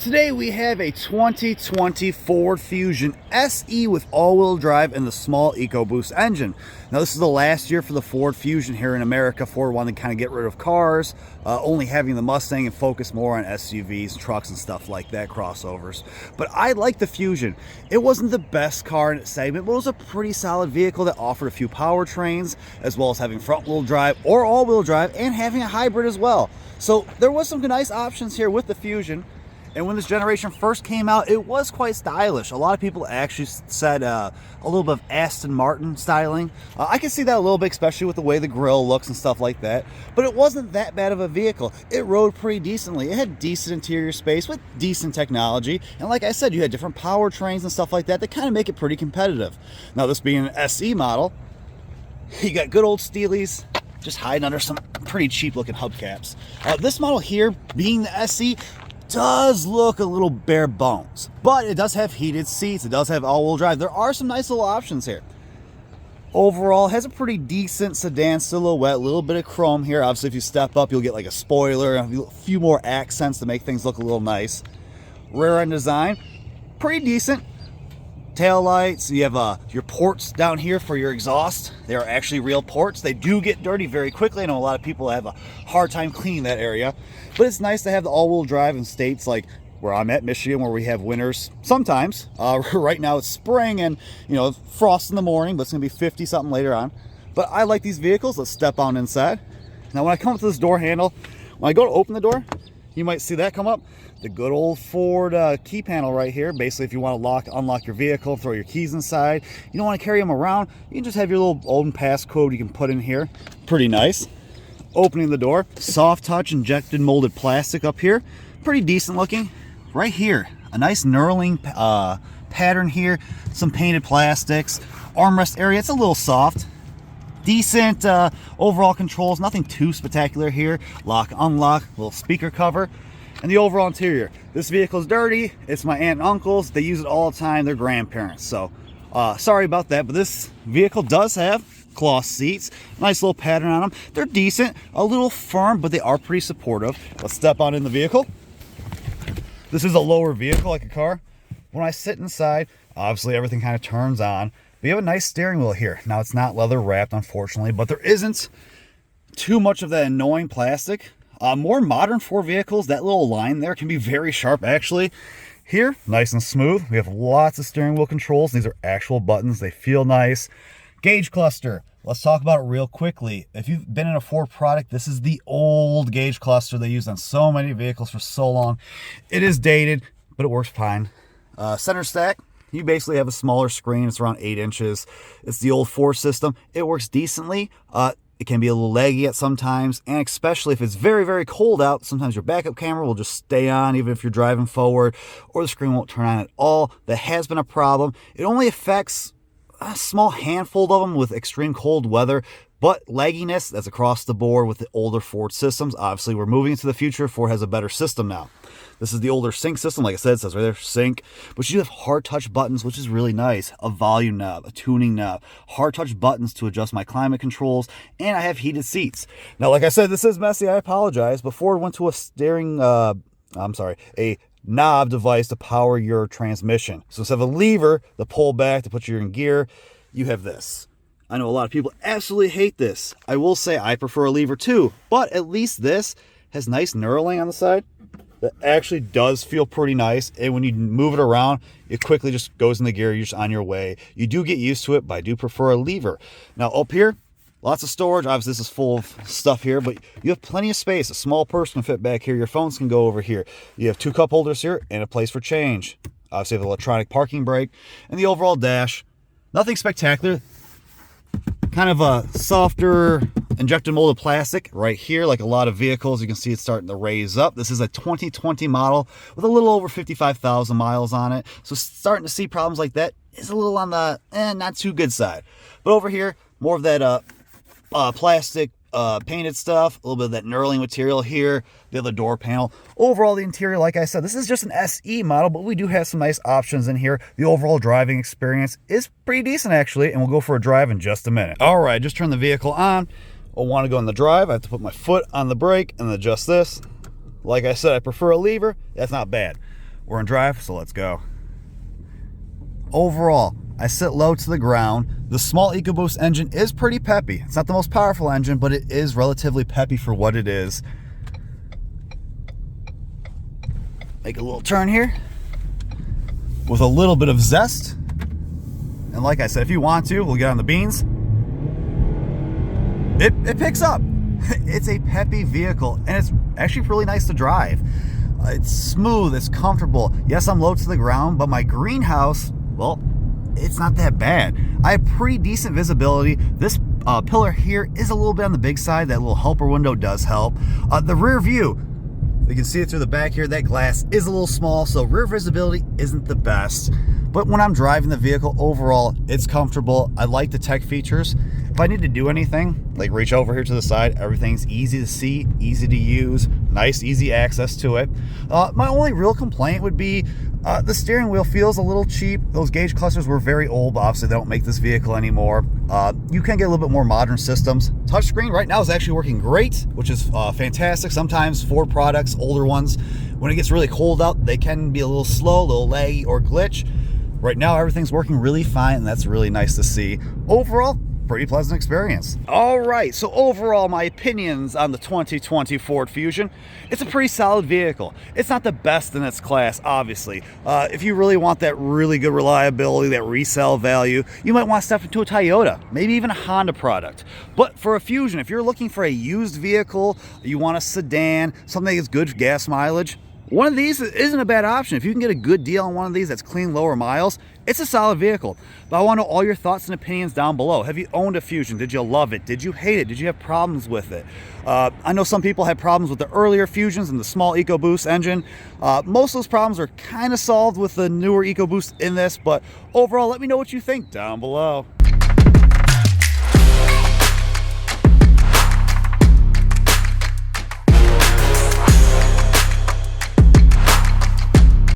Today we have a 2020 Ford Fusion SE with all-wheel drive and the small EcoBoost engine. Now this is the last year for the Ford Fusion here in America. Ford wanted to kind of get rid of cars, only having the Mustang and focus more on SUVs, trucks and stuff like that, crossovers. But I like the Fusion. It wasn't the best car in its segment, but it was a pretty solid vehicle that offered a few powertrains, as well as having front-wheel drive or all-wheel drive and having a hybrid as well. So there was some nice options here with the Fusion. And when this generation first came out, it was quite stylish. A lot of people actually said a little bit of Aston Martin styling. I can see that a little bit, especially with the way the grille looks and stuff like that. But it wasn't that bad of a vehicle. It rode pretty decently. It had decent interior space with decent technology. And like I said, you had different powertrains and stuff like that that kind of make it pretty competitive. Now, this being an SE model, you got good old Steelies just hiding under some pretty cheap looking hubcaps. This model here, being the SE, does look a little bare bones, but it does have heated seats. It does have all-wheel drive. There are some nice little options here. Overall, has a pretty decent sedan silhouette, a little bit of chrome here. Obviously, if you step up, you'll get like a spoiler, a few more accents to make things look a little nice. Rear end design, pretty decent. Tail lights. You have your ports down here for your exhaust. They are actually real ports. They do get dirty very quickly. I know a lot of people have a hard time cleaning that area, but it's nice to have the all-wheel drive in states like where I'm at, Michigan, where we have winters sometimes. Right now it's spring and frost in the morning, but it's gonna be 50 something later on. But I like these vehicles. Let's step on inside. Now when I come up to this door handle, when I go to open the door, you might see that come up. The good old Ford key panel right here. Basically, if you want to unlock your vehicle, throw your keys inside, you don't want to carry them around, you can just have your little old passcode you can put in here. Pretty nice. Opening the door, soft touch injected molded plastic up here. Pretty decent looking. Right here, a nice knurling pattern here. Some painted plastics. Armrest area, it's a little soft. Decent overall controls, nothing too spectacular here. Lock, unlock, little speaker cover. And the overall interior. This vehicle is dirty. It's my aunt and uncle's. They use it all the time. They're grandparents. So sorry about that. But this vehicle does have cloth seats. Nice little pattern on them. They're decent. A little firm, but they are pretty supportive. Let's step on in the vehicle. This is a lower vehicle like a car. When I sit inside, obviously everything kind of turns on. We have a nice steering wheel here. Now it's not leather wrapped, unfortunately, but there isn't too much of that annoying plastic. More modern Ford vehicles, that little line there can be very sharp actually. Here, nice and smooth. We have lots of steering wheel controls. These are actual buttons. They feel nice. Gauge cluster. Let's talk about it real quickly. If you've been in a Ford product, this is the old gauge cluster they used on so many vehicles for so long. It is dated, but it works fine. Center stack. You basically have a smaller screen. It's around 8 inches. It's the old Ford system. It works decently. It can be a little laggy at sometimes, and especially if it's very, very cold out, sometimes your backup camera will just stay on even if you're driving forward, or the screen won't turn on at all. That has been a problem. It only affects a small handful of them with extreme cold weather, but lagginess, that's across the board with the older Ford systems. Obviously, we're moving into the future. Ford has a better system now. This is the older sync system. Like I said, it says right there, sync. But you have hard touch buttons, which is really nice. A volume knob, a tuning knob, hard touch buttons to adjust my climate controls, and I have heated seats. Now, like I said, this is messy. I apologize. But Ford went to a knob device to power your transmission. So instead of a lever to pull back to put you in gear, you have this. I know a lot of people absolutely hate this. I will say I prefer a lever too, but at least this has nice knurling on the side. That actually does feel pretty nice, and when you move it around, it quickly just goes in the gear. You're just on your way. You do get used to it, but I do prefer a lever. Now up here, lots of storage. Obviously this is full of stuff here, but you have plenty of space. A small purse can fit back here. Your phones can go over here. You have 2 cup holders here and a place for change. Obviously you have an electronic parking brake, and the overall dash, nothing spectacular. Kind of a softer injected molded plastic right here. Like a lot of vehicles, you can see it's starting to raise up. This is a 2020 model with a little over 55,000 miles on it. So starting to see problems like that is a little on the not too good side. But over here, more of that plastic painted stuff, a little bit of that knurling material here, the other door panel. Overall, the interior, like I said, this is just an SE model, but we do have some nice options in here. The overall driving experience is pretty decent, actually, and we'll go for a drive in just a minute. All right, just turn the vehicle on. I want to go in the drive. I have to put my foot on the brake and adjust this. Like I said, I prefer a lever. That's not bad. We're in drive, so let's go. Overall, I sit low to the ground. The small EcoBoost engine is pretty peppy. It's not the most powerful engine, but it is relatively peppy for what it is. Make a little turn here with a little bit of zest. And like I said, if you want to, we'll get on the beans. It picks up. It's a peppy vehicle, and it's actually really nice to drive. It's smooth, it's comfortable. Yes, I'm low to the ground, but my greenhouse, well, it's not that bad. I have pretty decent visibility. This pillar here is a little bit on the big side. That little helper window does help. The rear view, you can see it through the back here. That glass is a little small, so rear visibility isn't the best. But when I'm driving the vehicle, overall, it's comfortable. I like the tech features. If I need to do anything, like reach over here to the side, everything's easy to see, easy to use, nice, easy access to it. My only real complaint would be the steering wheel feels a little cheap. Those gauge clusters were very old. Obviously, they don't make this vehicle anymore. You can get a little bit more modern systems. Touchscreen right now is actually working great, which is fantastic. Sometimes Ford products, older ones, when it gets really cold out, they can be a little slow, a little laggy, or glitch. Right now, everything's working really fine, and that's really nice to see. Overall, pretty pleasant experience. All right, so overall, my opinions on the 2020 Ford Fusion. It's a pretty solid vehicle. It's not the best in its class, obviously. If you really want that really good reliability, that resale value, you might want to step into a Toyota, maybe even a Honda product. But for a Fusion, if you're looking for a used vehicle, you want a sedan, something that's good gas mileage, one of these isn't a bad option. If you can get a good deal on one of these that's clean, lower miles, it's a solid vehicle. But I want to know all your thoughts and opinions down below. Have you owned a Fusion? Did you love it? Did you hate it? Did you have problems with it? I know some people had problems with the earlier Fusions and the small EcoBoost engine. Most of those problems are kind of solved with the newer EcoBoost in this, but overall, let me know what you think down below.